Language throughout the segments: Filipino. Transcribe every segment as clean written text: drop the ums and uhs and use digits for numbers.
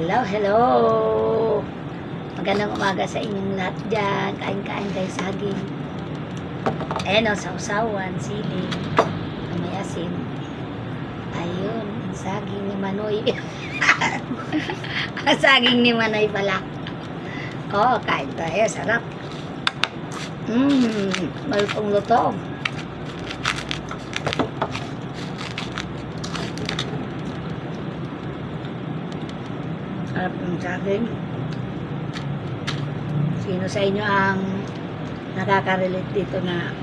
Hello, hello. Magandang umaga sa inyong lahat dyan. Kain-kain tayo saging. Ayan o, sausawan, sili, may asin. Ayun, ang saging ni Manoy. Ang saging ni Manoy pala. Oh, kain tayo. Sarap. Malutong lutong. Sarap ng saging. Sino sa inyo ang nakaka-relate dito na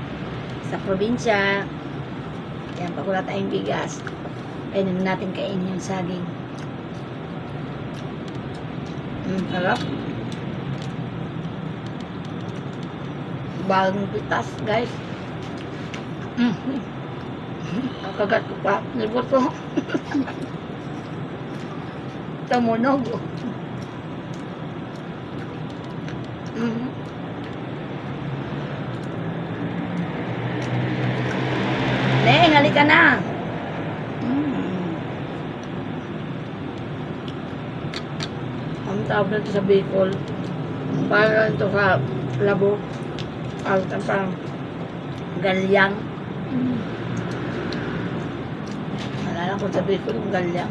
sa probinsya? Yan, pag wala tayong bigas, ayun natin kainin yung saging. Sarap. Bagong pitas, guys. Ang kagat ko pa. Nilbot ko. Tumunog. Neng, halika na. Ang tawag na ito sa Bicol. Para ito sa labo. Alta pa. Galyang. Malala ko sa Bicol yung galyang.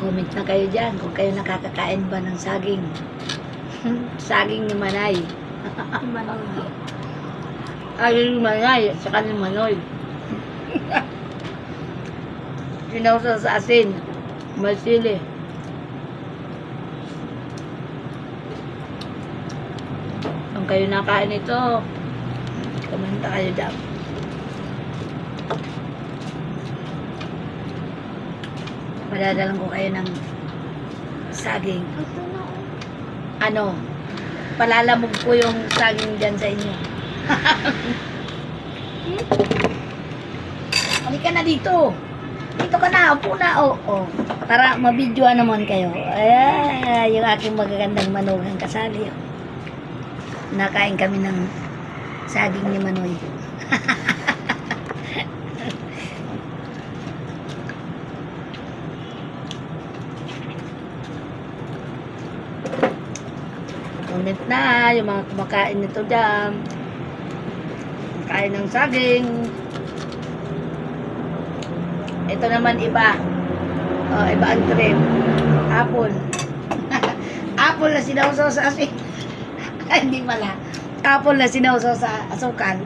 Comment na kayo dyan kung kayo nakakakain ba ng saging. Saging ni Manay. Manoy. Ay, yung Manay, saka ni Manoy. Sinawsa sa asin. May sili. Kung kayo nakain ito, komenta kayo dyan. Madadalang ko kayo ng saging. Ano? Palalamog ko yung saging dyan sa inyo. Halika na dito. Dito ka na. Upo na. Oh. Para mabidyoan naman kayo. Ay, yung aking magagandang manugang kasali. Oh. Nakain kami ng saging ni Manoy. Comment na yung mga kumakain nito dyan. Kain ng saging. Ito naman iba. Oh, iba ang trip. Apple. Apple na sinawsaw sa asin. Hindi pala. Apple na sinawsaw sa asukal.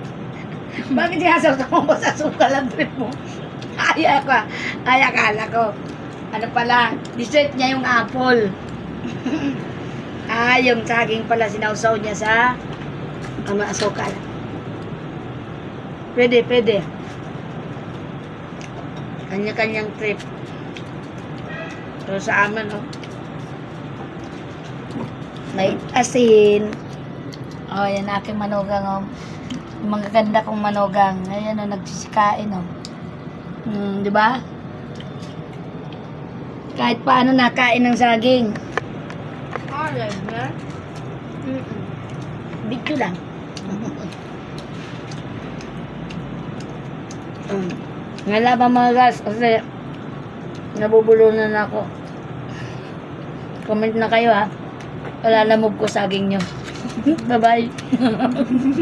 Bakit sinasawsaw mo sa asukal ang trip mo? Ay, akala ko. Ano pala, dessert niya yung apple. Yung saging pala sinawsaw niya sa asukal. Pwede. Kanya-kanyang trip. Pero sa amin, may asin. Yan aking manugang, Yung mga ganda kong manugang. Ayan, nagsisikain, di ba? Kahit paano nakain ng saging. Live na? Video lang. Ngala ba mga guys, kasi nabubulunan ako. Comment na kayo, ha. Palalamog ko saging nyo. Bye-bye.